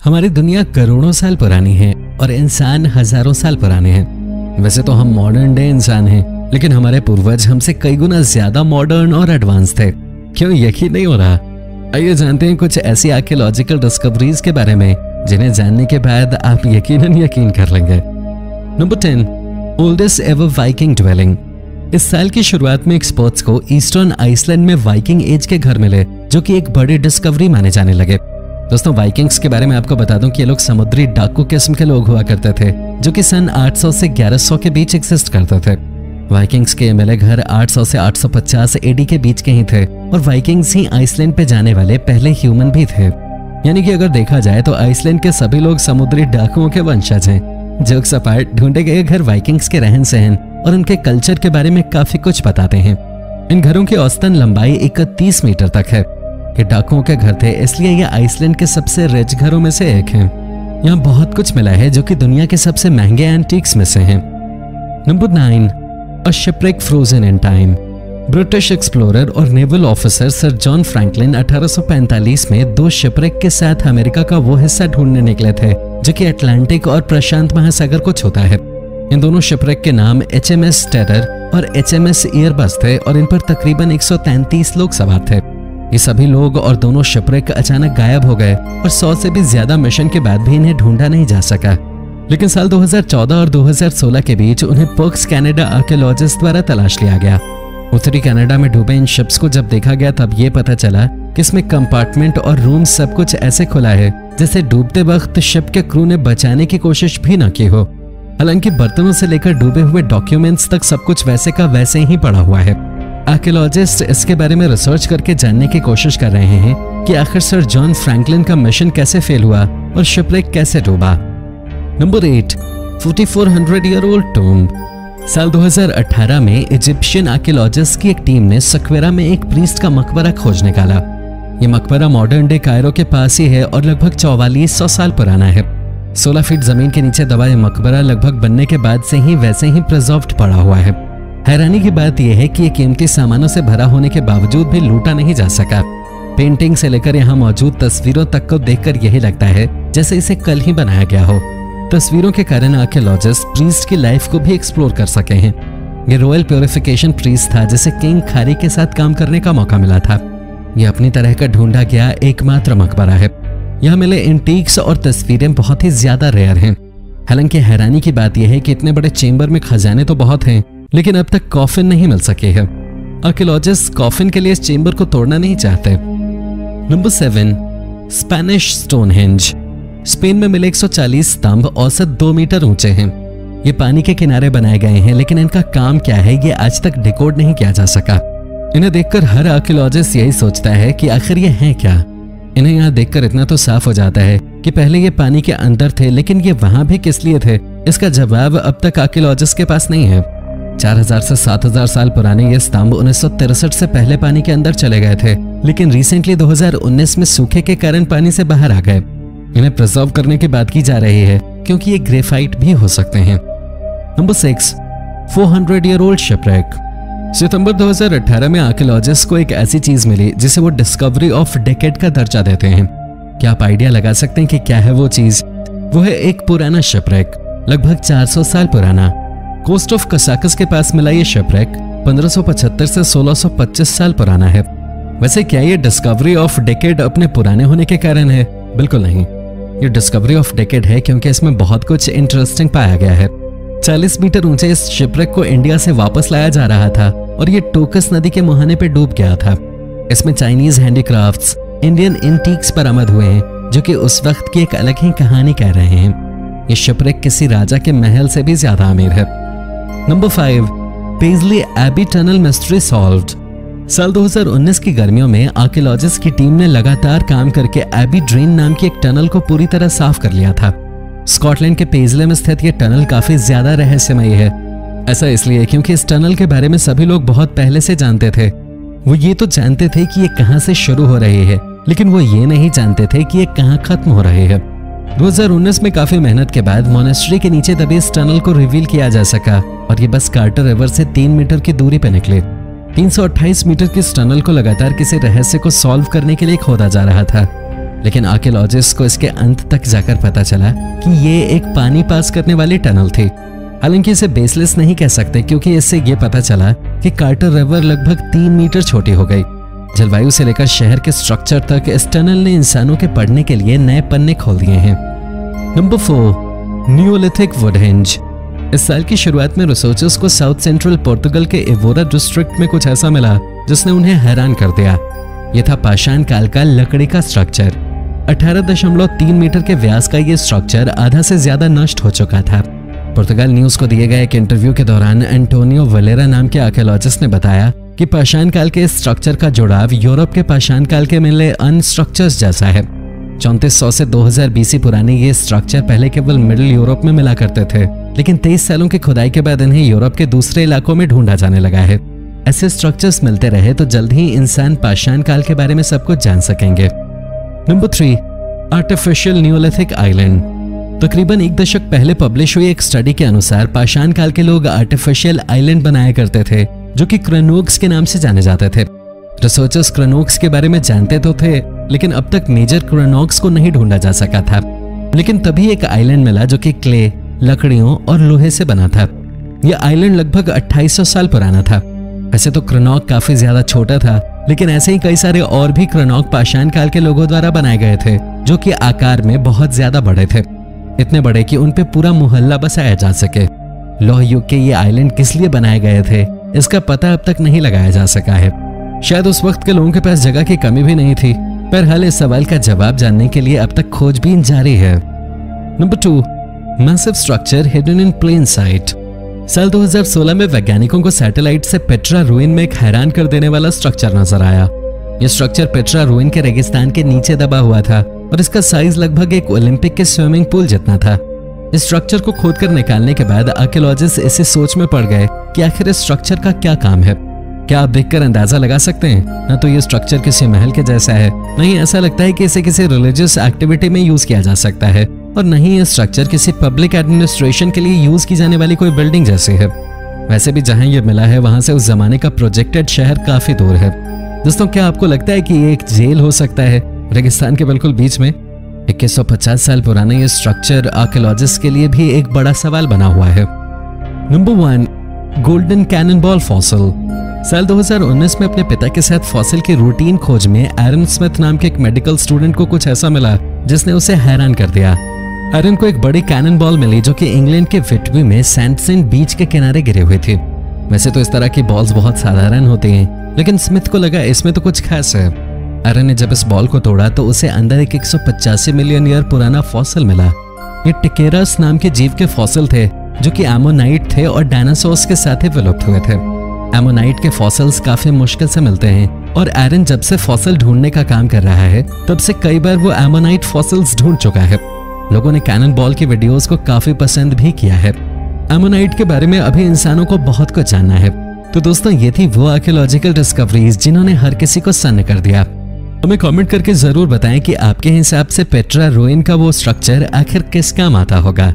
हमारी दुनिया करोड़ों साल पुरानी है और इंसान हजारों साल पुराने हैं। वैसे तो हम मॉडर्न डे इंसान हैं, लेकिन हमारे पूर्वज हमसे कई गुना ज्यादा मॉडर्न और एडवांस थे। क्यों यकीन नहीं हो रहा? आइए जानते हैं कुछ ऐसी आर्कियोलॉजिकल डिस्कवरीज के बारे में जिन्हें जानने के बाद आप यकीन कर लेंगे। Number 10, oldest ever Viking dwelling. इस साल की शुरुआत में एक्सपर्ट्स को ईस्टर्न आइसलैंड में वाइकिंग एज के घर मिले, जो कि एक बड़ी डिस्कवरी माने जाने लगे। दोस्तों, वाइकिंग्स के बारे में आपको बता दूं कि ये लोग समुद्री डाकू किस्म के लोग हुआ करते थे, जो कि सन 800 से 1100 के बीच एग्जिस्ट करते थे। वाइकिंग्स के मिले घर 800 से 850 एडी के बीच के ही थे और वाइकिंग्स ही आइसलैंड पे जाने वाले पहले ह्यूमन भी थे। यानी कि अगर देखा जाए तो आइसलैंड के सभी लोग समुद्री डाकुओं के वंशज हैं। जोक्स अपार्ट, ढूंढे गए घर वाइकिंग्स के रहन सहन और उनके कल्चर के बारे में काफी कुछ बताते हैं। इन घरों की औसतन लंबाई 31 मीटर तक है। ये डाकुओं के घर थे, इसलिए ये आइसलैंड के सबसे रिच घरों में से एक हैं। यहाँ बहुत कुछ मिला है जो कि दुनिया के सबसे महंगे एंटीक्स में से हैं। Number 9, a shipwreck frozen in time. British explorer और naval officer sir John Franklin 1845 में 2 शिपरेक के साथ अमेरिका का वो हिस्सा ढूंढने निकले थे जो कि अटलांटिक और प्रशांत महासागर को छूता है। इन दोनों शिपरेक के नाम HMS टेरर और HMS एयरबस थे और इन पर तकरीबन 133 लोग सवार थे। ये सभी लोग और दोनों शिपरेक अचानक गायब हो गए और 100 से भी ज्यादा मिशन के बाद भी इन्हें ढूंढा नहीं जा सका। लेकिन साल 2014 और 2016 के बीच उन्हें पर्क्स कनाडा आर्कियोलॉजिस्ट द्वारा तलाश लिया गया। उत्तरी कनाडा में डूबे इन शिप्स को जब देखा गया तब ये पता चला कि इसमें कंपार्टमेंट और रूम सब कुछ ऐसे खुला है जैसे डूबते वक्त शिप के क्रू ने बचाने की कोशिश भी न की हो। हालांकि बर्तनों से लेकर डूबे हुए डॉक्यूमेंट्स तक सब कुछ वैसे का वैसे ही पड़ा हुआ है। आर्कियोलॉजिस्ट इसके बारे में रिसर्च करके जानने की कोशिश कर रहे हैं कि आखिर सर जॉन फ्रैंकलिन का मिशन कैसे फेल हुआ और शिपरेक कैसे डूबा। Number 8, 4400 year old tomb. साल 2018 में इजिप्शियन आर्कियोलॉजिस्ट की एक टीम ने सक्वेरा में एक प्रीस्ट का मकबरा खोज निकाला। ये मकबरा मॉडर्न डे कायरो के पास ही है और लगभग 4400 साल पुराना है। 16 फीट जमीन के नीचे दबा ये मकबरा लगभग बनने के बाद से ही वैसे ही प्रिजर्व्ड पड़ा हुआ है। हैरानी की बात यह है कि ये कीमती सामानों से भरा होने के बावजूद भी लूटा नहीं जा सका। पेंटिंग से लेकर यहाँ मौजूद तस्वीरों तक को देखकर यही लगता है जैसे इसे कल ही बनाया गया हो। तस्वीरों के कारण आर्कियोलॉजिस्ट प्रीस्ट की लाइफ को भी एक्सप्लोर कर सके हैं। ये रॉयल प्योरिफिकेशन प्रीस्ट था जिसे किंग खारी के साथ काम करने का मौका मिला था। यह अपनी तरह का ढूंढा गया एकमात्र मकबरा है। यहाँ मिले एंटीक्स और तस्वीरें बहुत ही ज्यादा रेयर हैं। हालांकि हैरानी की बात यह है कि इतने बड़े चेंबर में खजाने तो बहुत हैं, लेकिन अब तक कॉफिन नहीं मिल सके है। आर्कियोलॉजिस्ट कॉफिन के लिए इस चेंबर को तोड़ना नहीं चाहते। Number 7, Spanish Stonehenge. स्पेन में मिले 140 स्तंभ औसत 2 मीटर ऊंचे हैं। ये पानी के किनारे बनाए गए हैं, लेकिन इनका काम क्या है ये आज तक डिकोड नहीं किया जा सका। इन्हें देखकर हर आर्कियोलॉजिस्ट यही सोचता है कि आखिर ये हैं क्या। इन्हें यहाँ देखकर इतना तो साफ हो जाता है कि पहले ये पानी के अंदर थे, लेकिन ये वहां भी किस लिए थे इसका जवाब अब तक आर्कियोलॉजिस्ट के पास नहीं है। 4000 से 7000 साल पुराने ये स्तंभ 1963 से पहले पानी के अंदर चले गए थे, लेकिन रिसेंटली 2019 में सूखे के कारण पानी से बाहर आ गए। इन्हें प्रिजर्व करने की बात की जा रही है क्योंकि ये ग्रेफाइट भी हो सकते हैं। Number 6, 400 year old shipwreck. सितंबर 2018 में आर्कियोलॉजिस्ट को एक ऐसी चीज मिली जिसे वो डिस्कवरी ऑफ डेकेड का दर्जा देते हैं। क्या आप आइडिया लगा सकते हैं कि क्या है वो चीज? वो है एक पुराना शिपरेक, लगभग 400 साल पुराना। कोस्ट ऑफ कसाकस के पास मिला ये शिपरेक 1575 से 1625 साल पुराना है। वैसे क्या ये डिस्कवरी ऑफ डेकेड अपने पुराने होने के कारण है? बिल्कुल नहीं। ये डिस्कवरी ऑफ डेकेड है क्योंकि इसमें बहुत कुछ इंटरेस्टिंग पाया गया है। 40 मीटर ऊंचे इस शिपरेक को इंडिया से वापस लाया जा रहा था और ये टोकस नदी के मुहाने पे डूब गया था। इसमें चाइनीज हैंडीक्राफ्ट्स, इंडियन एंटीक्स बरामद हुए हैं जो कि उस वक्त की एक अलग ही कहानी कह रहे हैं। ये शिपरेक किसी राजा के महल से भी ज्यादा अमीर है। Number 5, Paisley Abbey tunnel mystery solved. साल 2019 की गर्मियों में आर्कियोलॉजिस्ट की टीम ने लगातार काम करके एबी ड्रेन नाम की एक टनल को पूरी तरह साफ कर लिया था। स्कॉटलैंड के पेजले में स्थित यह टनल काफी ज्यादा रहस्यमयी है। ऐसा इसलिए क्योंकि इस टनल के बारे में सभी लोग बहुत पहले से जानते थे। वो ये तो जानते थे कि ये कहां से शुरू हो रही है, लेकिन वो ये नहीं जानते थे कि ये कहां खत्म हो रही है। 2019 में काफी मेहनत के बाद मोनेस्ट्री के नीचे दबे इस टनल को रिवील किया जा सका और ये बस कार्टर रिवर से 3 मीटर की दूरी पर निकले। 328 मीटर की इस टनल को लगातार किसी रहस्य को सॉल्व करने के लिए खोदा जा रहा था। लेकिन आर्कियोलॉजिस्ट को इसके अंत तक जाकर पता चला कि ये एक पानी पास करने वाली टनल थी। हालांकि इसे बेसलेस नहीं कह सकते, क्योंकि इससे ये पता चला कि कार्टर रिवर लगभग 3 मीटर छोटी हो गई। जलवायु से लेकर शहर के स्ट्रक्चर तक इस टनल ने इंसानों के पढ़ने के लिए नए पन्ने खोल दिए हैं। Number 4, Neolithic Woodhenge. इस साल की शुरुआत में रिसर्चर्स को साउथ सेंट्रल पोर्तुगल के एवोरा डिस्ट्रिक्ट में कुछ ऐसा मिला जिसने उन्हें हैरान कर दिया। यह था पाषाण काल का लकड़ी का स्ट्रक्चर। 18.3 मीटर के व्यास का यह स्ट्रक्चर आधा से ज्यादा नष्ट हो चुका था। पुर्तगाल न्यूज को दिए गए एक इंटरव्यू के दौरान एंटोनियो वलेरा नाम के आर्कियोलॉजिस्ट ने बताया कि पाषाण काल के इस स्ट्रक्चर का जुड़ाव यूरोप के पाषाण काल के मिले अन्य स्ट्रक्चर्स जैसा है। 3400 से 2000 बीसी पुराने ये स्ट्रक्चर पहले केवल मिडिल यूरोप में मिला करते थे, लेकिन 23 सालों की खुदाई के बाद इन्हें यूरोप के दूसरे इलाकों में ढूंढा जाने लगा है। ऐसे स्ट्रक्चर्स मिलते रहे तो जल्द ही इंसान पाषाण काल के बारे में सब कुछ जान सकेंगे। Number 3, artificial Neolithic island. तकरीबन 1 दशक पहले पब्लिश हुई एक स्टडी के अनुसार पाषाण काल के लोग आर्टिफिशियल आइलैंड बनाया करते थे, जो कि क्रेनोक्स के नाम से जाने जाते थे। रिसर्चर्स क्रेनोक्स के बारे में जानते तो थे, लेकिन अब तक मेजर क्रेनोक्स को नहीं ढूंढा जा सका था। लेकिन तभी एक आइलैंड मिला जो कि क्ले, लकड़ियों और लोहे से बना था। यह आइलैंड लगभग 2800 साल पुराना था। वैसे तो क्रेनोक काफी ज्यादा छोटा था, लेकिन ऐसे ही कई सारे और भी क्रेनोक पाषाण काल के लोगों द्वारा बनाए गए थे, जो कि आकार में बहुत ज्यादा बड़े थे, इतने बड़े कि उन पे पूरा मोहल्ला बसाया जा सके। लौह युग के ये आइलैंड किस लिए बनाए गए थे, इसका पता अब तक नहीं लगाया जा सका है। शायद उस वक्त के लोगों के पास जगह की कमी भी नहीं थी। पर हाल इस सवाल का जवाब जानने के लिए अब तक खोजबीन जारी है। Number 2, massive structure hidden in plain sight. साल 2016 में वैज्ञानिकों को सैटेलाइट से पेट्रा रुइन में एक हैरान कर देने वाला स्ट्रक्चर नजर आया। यह स्ट्रक्चर पेट्रा रुइन के रेगिस्तान के नीचे दबा हुआ था और इसका साइज लगभग एक ओलंपिक के स्विमिंग पूल जितना था। इस स्ट्रक्चर को खोदकर निकालने के बाद आर्कियोलॉजिस्ट इसी सोच में पड़ गए कि आखिर इस स्ट्रक्चर का क्या काम है। क्या आप देखकर अंदाजा लगा सकते हैं? ना तो ये स्ट्रक्चर किसी महल के जैसा है, नहीं ऐसा लगता है कि इसे किसी रिलीजियस एक्टिविटी में यूज किया जा सकता है, और नहीं ये स्ट्रक्चर किसी पब्लिक एडमिनिस्ट्रेशन के लिए यूज की जाने वाली कोई बिल्डिंग जैसी है। वैसे भी जहां ये मिला है वहां से उस जमाने का प्रोजेक्टेड शहर काफी दूर है। दोस्तों, क्या आपको लगता है कि ये एक जेल हो सकता है रेगिस्तान के बिल्कुल बीच में? 2150 साल पुराना ये स्ट्रक्चर आर्कियोलॉजिस्ट के लिए भी एक बड़ा सवाल बना हुआ है। Number 1, golden cannon ball fossil. साल 2019 में अपने पिता के साथ फॉसिल की रूटीन खोज में एरन स्मिथ नाम के एक मेडिकल स्टूडेंट को कुछ ऐसा मिला जिसने उसे हैरान कर दिया। एरन को एक बड़ी कैनन बॉल मिली जो कि इंग्लैंड के विटवी में सैंडसेंट बीच के किनारे गिरे हुए थी। वैसे तो इस तरह की बॉल्स बहुत साधारण होती हैं, लेकिन स्मिथ को लगा इसमें तो कुछ खास है। एरन ने जब इस बॉल को तोड़ा तो उसे अंदर एक 185 मिलियन ईयर पुराना फॉसिल मिला। ये टिकेरस नाम के जीव के फॉसिल थे जो कि एमोनाइट थे और डायनासोर्स के साथ ही विलुप्त हुए थे। एमोनाइट के फॉसिल्स काफी मुश्किल से मिलते हैं और एरन जब से फॉसिल ढूंढने का काम कर रहा है तब से कई बार वो एमोनाइट फॉसिल्स ढूंढ चुका है। लोगों ने कैनन बॉल की वीडियोस को काफी पसंद भी किया है। एमोनाइट के बारे में अभी इंसानों को बहुत कुछ जानना है। तो दोस्तों, ये थी वो आर्कियोलॉजिकल डिस्कवरीज जिन्होंने हर किसी को सन्न कर दिया। हमें कमेंट करके जरूर बताएं कि आपके हिसाब से पेट्रा रुइन का वो स्ट्रक्चर आखिर किस काम आता होगा।